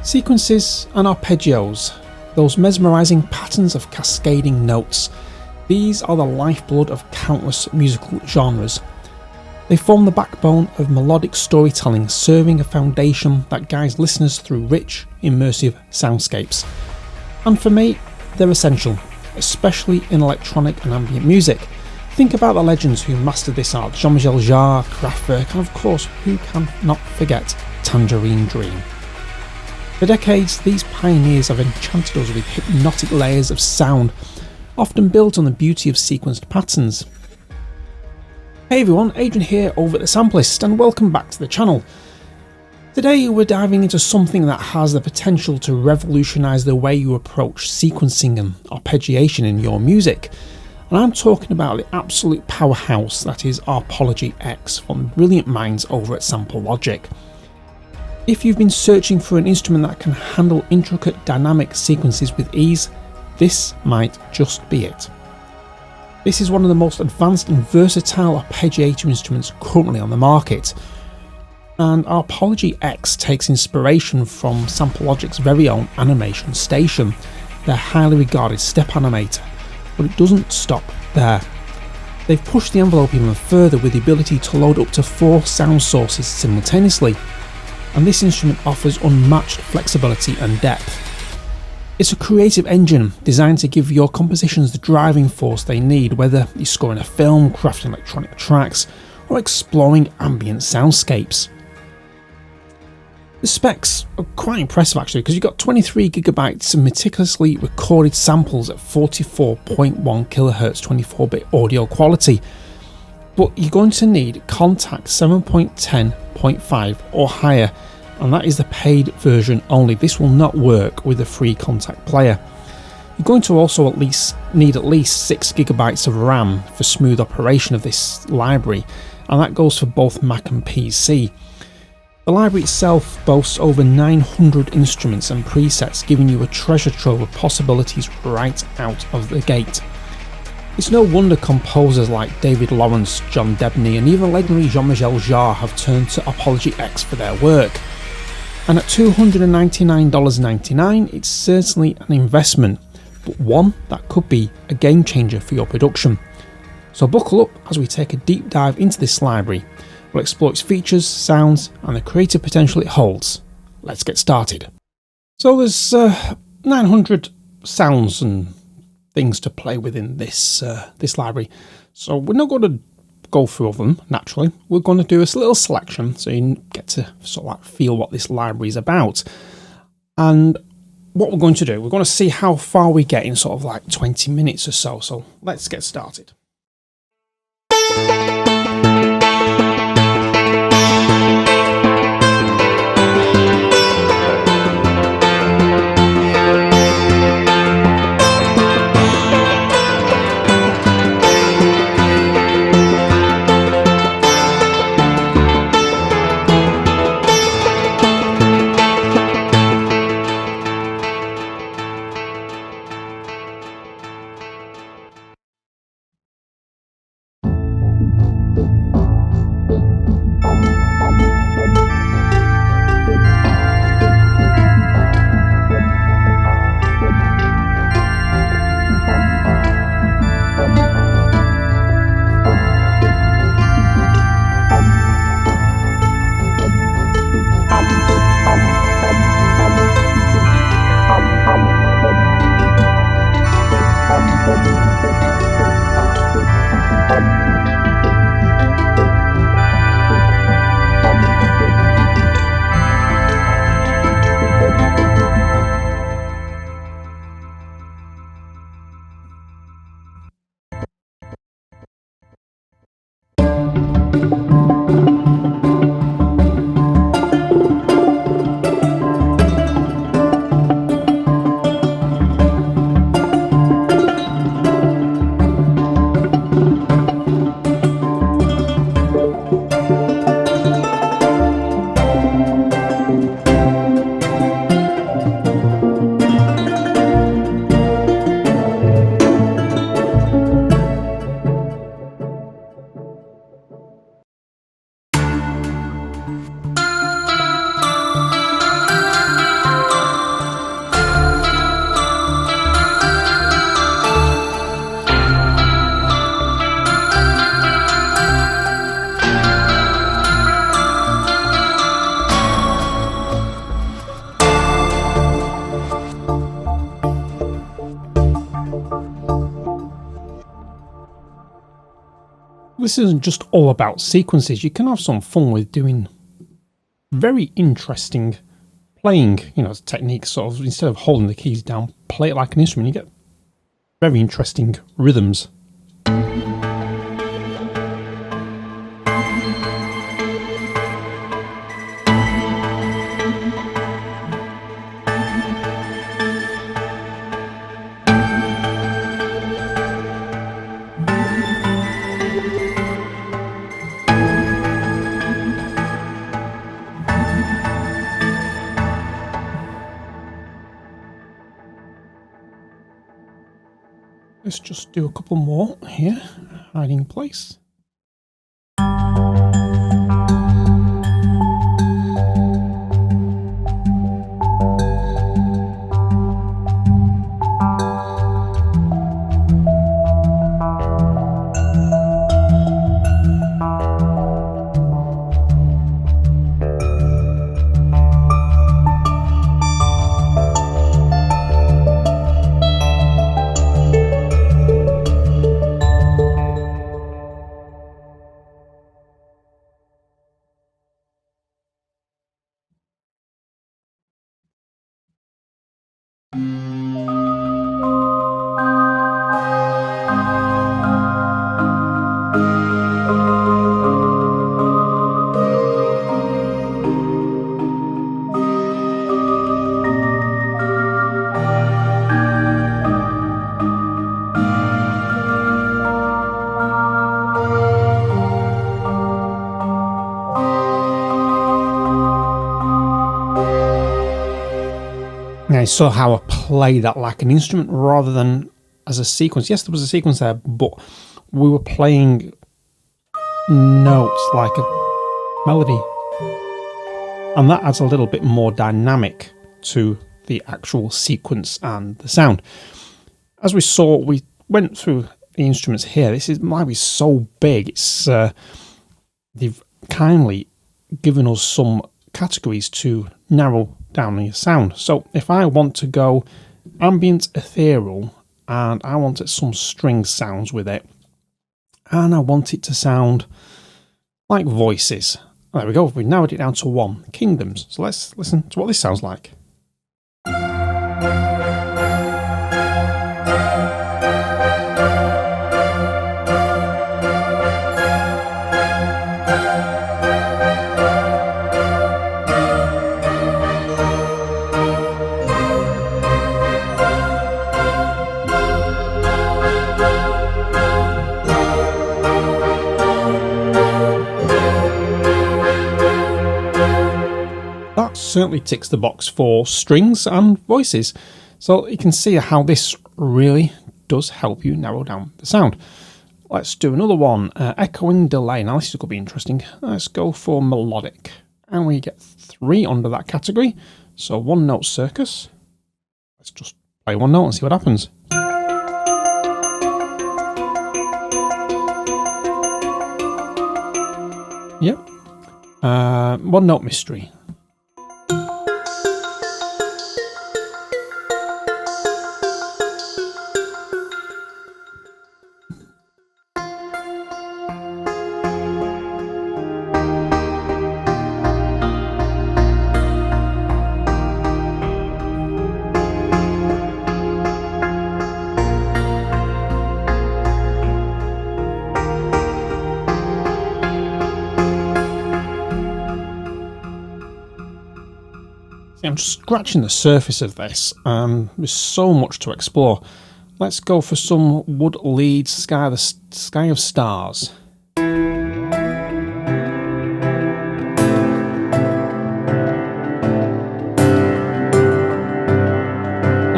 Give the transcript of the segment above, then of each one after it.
Sequences and arpeggios, those mesmerising patterns of cascading notes, these are the lifeblood of countless musical genres. They form the backbone of melodic storytelling, serving a foundation that guides listeners through rich, immersive soundscapes. And for me, they're essential, especially in electronic and ambient music. Think about the legends who mastered this art: Jean-Michel Jarre, Kraftwerk, and of course, who can not forget Tangerine Dream. For decades, these pioneers have enchanted us with hypnotic layers of sound, often built on the beauty of sequenced patterns. Hey everyone, Adrian here over at the Sampleist, and welcome back to the channel. Today we're diving into something that has the potential to revolutionise the way you approach sequencing and arpeggiation in your music. And I'm talking about the absolute powerhouse that is Arpology X from the brilliant minds over at Sampleology. If you've been searching for an instrument that can handle intricate dynamic sequences with ease, this might just be it. This is one of the most advanced and versatile arpeggiator instruments currently on the market. And Arpology X takes inspiration from Sampleologic's very own Animation Station, their highly regarded step animator, but it doesn't stop there. They've pushed the envelope even further with the ability to load up to 4 sound sources simultaneously, and this instrument offers unmatched flexibility and depth. It's a creative engine designed to give your compositions the driving force they need, whether you're scoring a film, crafting electronic tracks, or exploring ambient soundscapes. The specs are quite impressive actually, because you've got 23GB of meticulously recorded samples at 44.1 kHz 24-bit audio quality, but you're going to need Kontakt 7.10.5 or higher, and that is the paid version only. This will not work with the free Kontakt player. You're going to also need at least 6GB of RAM for smooth operation of this library, and that goes for both Mac and PC. The library itself boasts over 900 instruments and presets, giving you a treasure trove of possibilities right out of the gate. It's no wonder composers like David Lawrence, John Debney, and even legendary Jean-Michel Jarre have turned to Arpology X for their work. And at $299.99, it's certainly an investment, but one that could be a game changer for your production. So buckle up as we take a deep dive into this library. We'll explore its features, sounds, and the creative potential it holds. Let's get started. So there's 900 sounds and things to play with in this library. So we're not going to go through all of them, naturally. We're going to do a little selection so you get to sort of like feel what this library is about. And what we're going to do, we're going to see how far we get in sort of like 20 minutes or so. So let's get started. This isn't just all about sequences. You can have some fun with doing very interesting playing, techniques. Sort of, instead of holding the keys down, play it like an instrument. You get very interesting rhythms. Let's just do a couple more here, hiding in place. Now you saw how I played that like an instrument rather than as a sequence. Yes, there was a sequence there, but we were playing notes like a melody. And that adds a little bit more dynamic to the actual sequence and the sound. As we saw, we went through the instruments here. This might be so big. It's they've kindly given us some categories to narrow down the sound. So if I want to go ambient ethereal and I wanted some string sounds with it and I want it to sound like voices. There we go, we narrowed it down to one, kingdoms. So let's listen to what this sounds like. Certainly ticks the box for strings and voices, so you can see how this really does help you narrow down the sound. Let's do another one, echoing delay. Now this could be interesting. Let's go for melodic, and we get 3 under that category. So one note circus. Let's just play one note and see what happens. Yep. One note mystery. I'm just scratching the surface of this. There's so much to explore. Let's go for some wood lead sky, the sky of stars. Now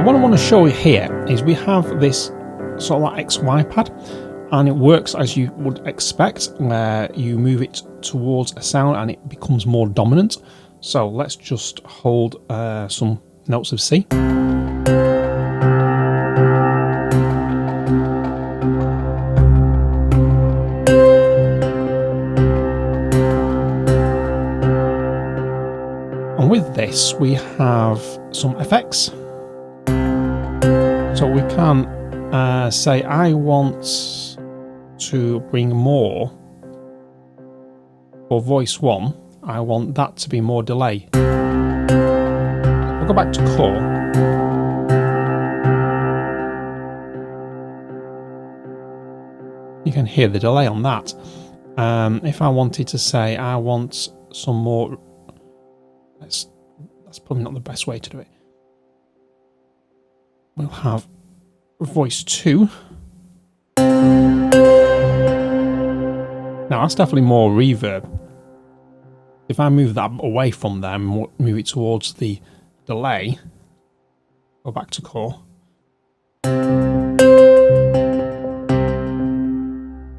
what I want to show you here is we have this sort of like XY pad, and it works as you would expect, where you move it towards a sound and it becomes more dominant. So let's just hold some notes of C. And with this we have some effects. So we can say I want to bring more for voice 1, I want that to be more delay. I'll go back to core. You can hear the delay on that. If I wanted to say I want some more, that's probably not the best way to do it. We'll have voice 2. Now that's definitely more reverb. If I move that away from there and move it towards the delay, go back to core.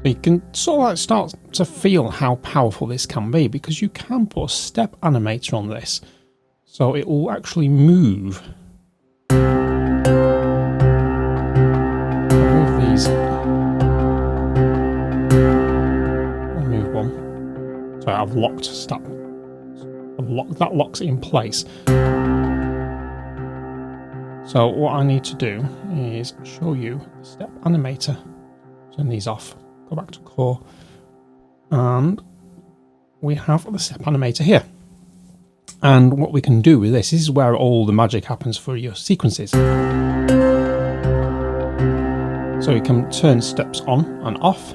You can sort of like start to feel how powerful this can be, because you can put a step animator on this, so it will actually move. I'll move these. I'll move one. So I've locked step. That locks it in place. So what I need to do is show you the step animator. Turn these off. Go back to core, and we have the step animator here. And what we can do with this is where all the magic happens for your sequences. So you can turn steps on and off.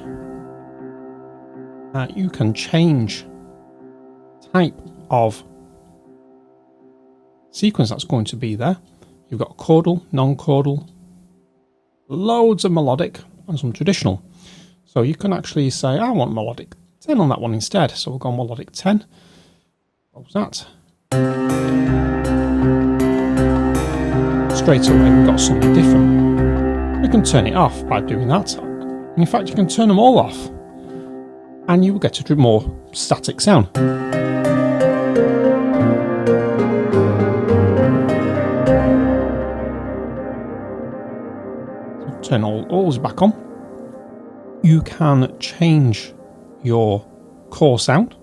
You can change type of sequence that's going to be there. You've got chordal, non-chordal, loads of melodic, and some traditional. So you can actually say, I want melodic 10 on that one instead. So we'll go melodic 10. What was that? Straight away we've got something different. We can turn it off by doing that. And in fact, you can turn them all off, and you will get a more static sound. So turn all those back on. You can change your core sound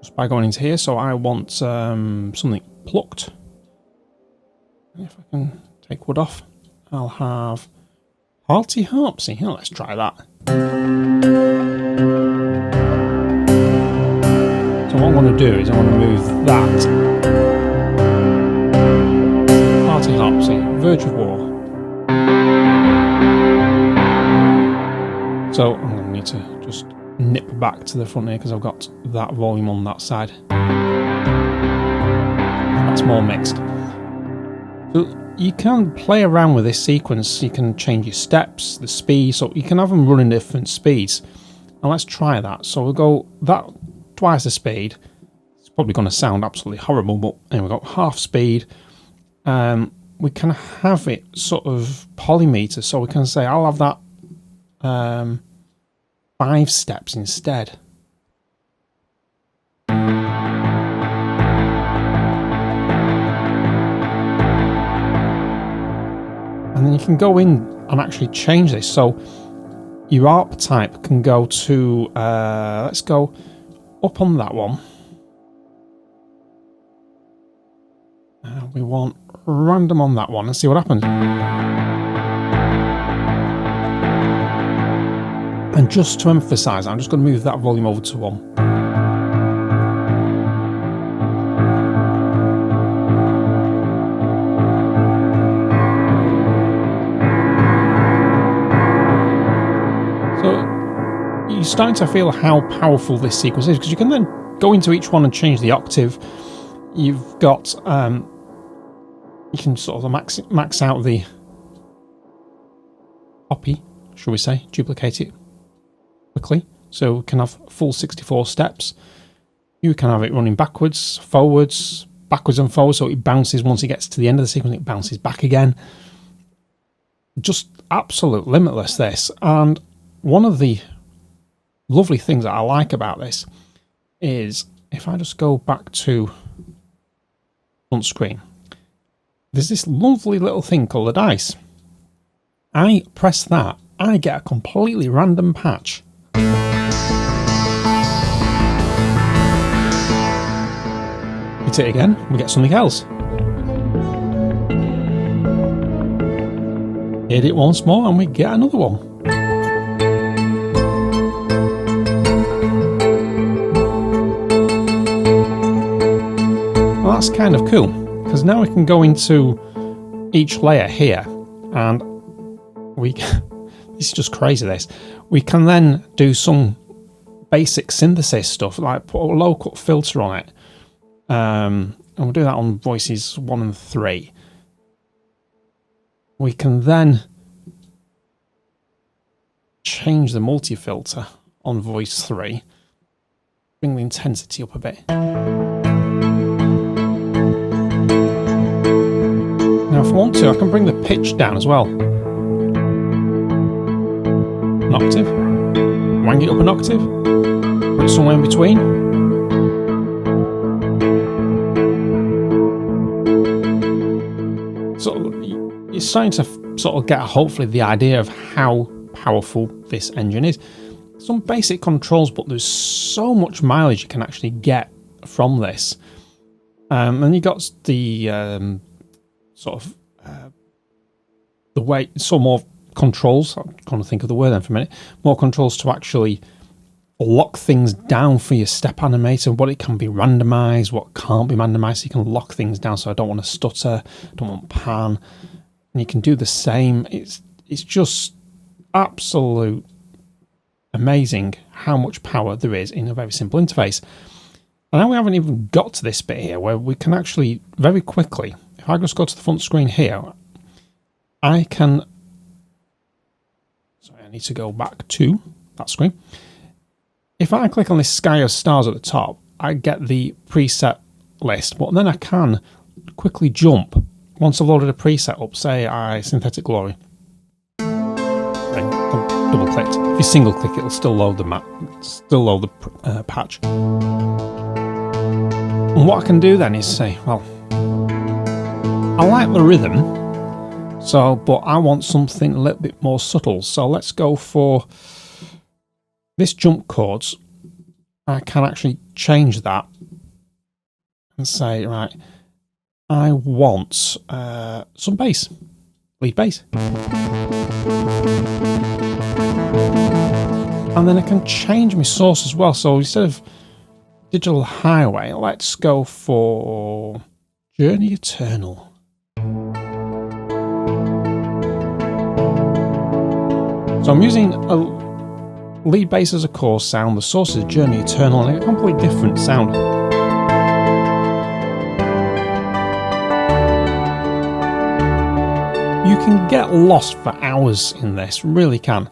just by going into here. So I want something plucked. If I can take wood off, I'll have hearty harpsy. Yeah, let's try that. So what I want to do is I want to move that. Hearty harpsy, Verge of War. So I'm going to need to just nip back to the front here because I've got that volume on that side. That's more mixed. So you can play around with this sequence. You can change your steps, the speed, so you can have them running different speeds. And let's try that. So we'll go that twice the speed. It's probably going to sound absolutely horrible, but anyway, we've got half speed. We can have it sort of polymeter, so we can say I'll have that 5 steps instead. And then you can go in and actually change this. So your ARP type can go to, let's go up on that one. We want random on that one and see what happens. And just to emphasize, I'm just going to move that volume over to 1. So you're starting to feel how powerful this sequence is, because you can then go into each one and change the octave. You've got, you can sort of max out the copy, shall we say, duplicate it quickly, so we can have full 64 steps. You can have it running backwards, forwards, backwards and forwards, so it bounces once it gets to the end of the sequence, it bounces back again. Just absolute limitless, this. And one of the lovely things that I like about this is, if I just go back to front screen, there's this lovely little thing called a dice. I press that, I get a completely random patch. Hit it again, we get something else. Hit it once more and we get another one. is kind of cool, because now we can go into each layer here, and this is just crazy, this. We can then do some basic synthesis stuff, like put a low cut filter on it. And we'll do that on voices 1 and 3. We can then change the multi-filter on voice 3. Bring the intensity up a bit. Now if I want to, I can bring the pitch down as well. An octave. Wang it up an octave. Put it somewhere in between. So you're starting to sort of get hopefully the idea of how powerful this engine is. Some basic controls, but there's so much mileage you can actually get from this. And you got the the way, some more controls. I'm trying to think of the word then for a minute. More controls to actually lock things down for your step animator. What it can be randomized, what can't be randomized. So you can lock things down. So I don't want to stutter, don't want pan, and you can do the same. It's just absolute amazing how much power there is in a very simple interface. And now we haven't even got to this bit here where we can actually very quickly, if I just go to the front screen here, I can, sorry, I need to go back to that screen. If I click on this sky of stars at the top, I get the preset list, but then I can quickly jump once I've loaded a preset up, say Synthetic Glory. Double clicked. If you single click, it'll still load the map, still load the patch. And what I can do then is say, well, I like the rhythm, but I want something a little bit more subtle. So let's go for this jump chords. I can actually change that and say, right, I want some bass, lead bass. And then I can change my source as well. So instead of Digital Highway, let's go for Journey Eternal. So I'm using a lead bass as a core sound, the source is Journey Eternal, and a completely different sound. You can get lost for hours in this, really can.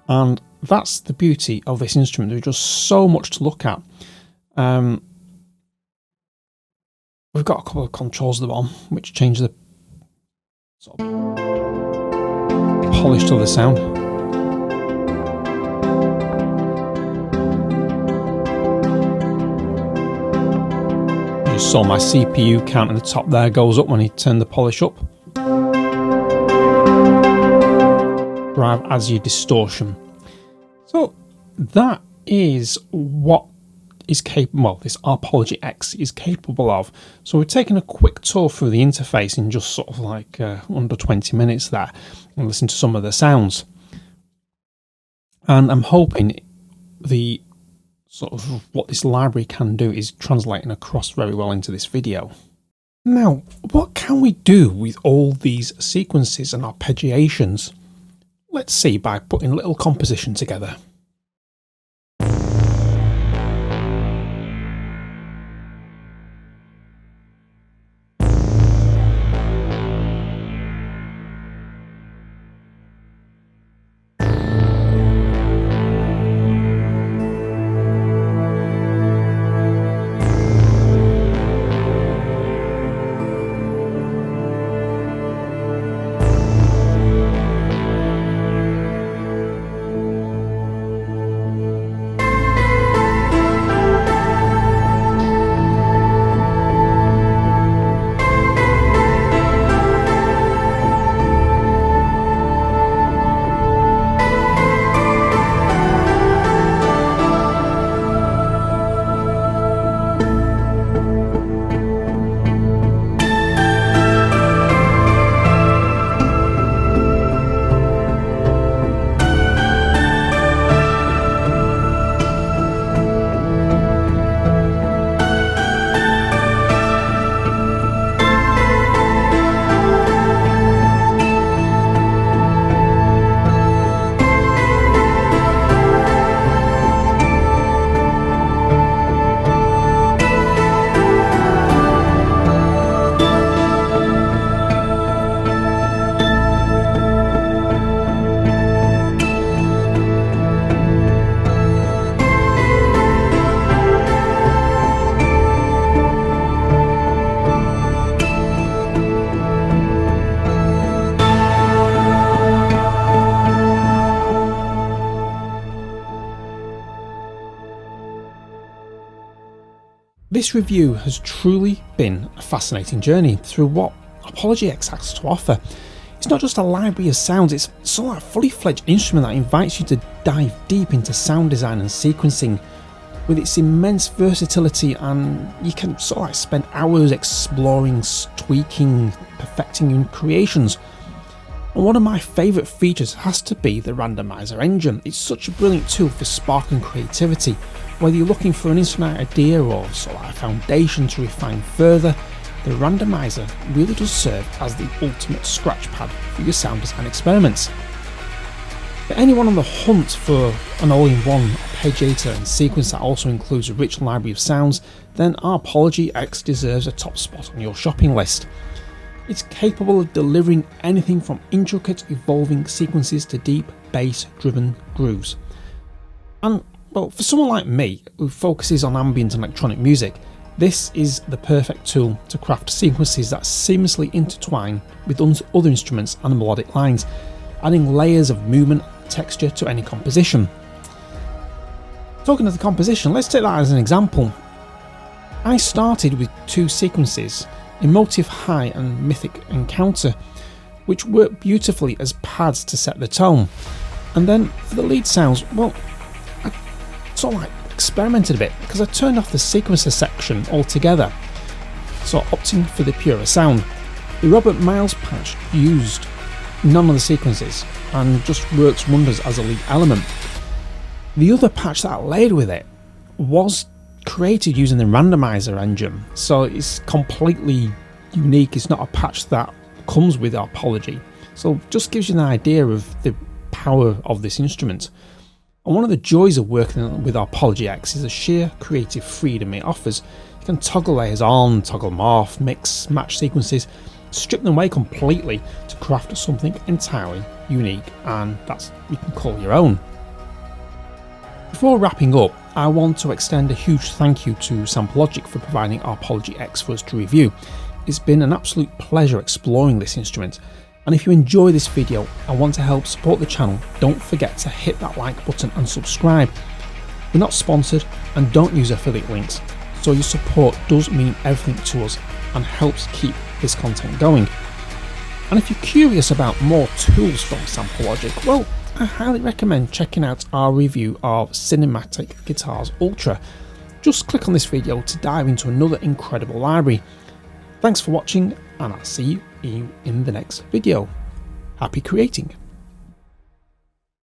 And that's the beauty of this instrument. There's just so much to look at. We've got a couple of controls at the bottom, which change the sort of polish to the sound. You just saw my CPU count at the top there goes up when you turn the polish up. Drive adds your distortion. So that is what is capable, well, this Arpology X is capable of. So we're taking a quick tour through the interface in just sort of like under 20 minutes there, and listen to some of the sounds. And I'm hoping the sort of what this library can do is translating across very well into this video. Now, what can we do with all these sequences and arpeggiations? Let's see by putting a little composition together. This review has truly been a fascinating journey through what Arpology X has to offer. It's not just a library of sounds, it's sort of a fully fledged instrument that invites you to dive deep into sound design and sequencing. With its immense versatility, and you can sort of like spend hours exploring, tweaking, perfecting your creations. And one of my favourite features has to be the randomizer engine. It's such a brilliant tool for sparking creativity. Whether you're looking for an instant idea or sort of like a foundation to refine further, the randomizer really does serve as the ultimate scratch pad for your sound design experiments. For anyone on the hunt for an all-in-one arpeggiator and sequence that also includes a rich library of sounds, then Arpology X deserves a top spot on your shopping list. It's capable of delivering anything from intricate evolving sequences to deep bass-driven grooves. And well, for someone like me who focuses on ambient and electronic music, this is the perfect tool to craft sequences that seamlessly intertwine with other instruments and melodic lines, adding layers of movement and texture to any composition. Talking of the composition, let's take that as an example. I started with two sequences, Emotive High and Mythic Encounter, which work beautifully as pads to set the tone. And then for the lead sounds, well, I sort of like experimented a bit because I turned off the sequencer section altogether, so opting for the purer sound. The Robert Miles patch used none of the sequences and just works wonders as a lead element. The other patch that I layered with it was created using the randomizer engine, so it's completely unique. It's not a patch that comes with Arpology, so just gives you an idea of the power of this instrument. And one of the joys of working with Arpology X is the sheer creative freedom it offers. You can toggle layers on, toggle them off, mix, match sequences, strip them away completely to craft something entirely unique and that you can call your own. Before wrapping up, I want to extend a huge thank you to Sampleist for providing Arpology X for us to review. It's been an absolute pleasure exploring this instrument, and if you enjoy this video and want to help support the channel, don't forget to hit that like button and subscribe. We're not sponsored and don't use affiliate links, so your support does mean everything to us and helps keep this content going. And if you're curious about more tools from Sampleist, well, I highly recommend checking out our review of Cinematic Guitars Ultra. Just click on this video to dive into another incredible library. Thanks for watching, and I'll see you in the next video. Happy creating!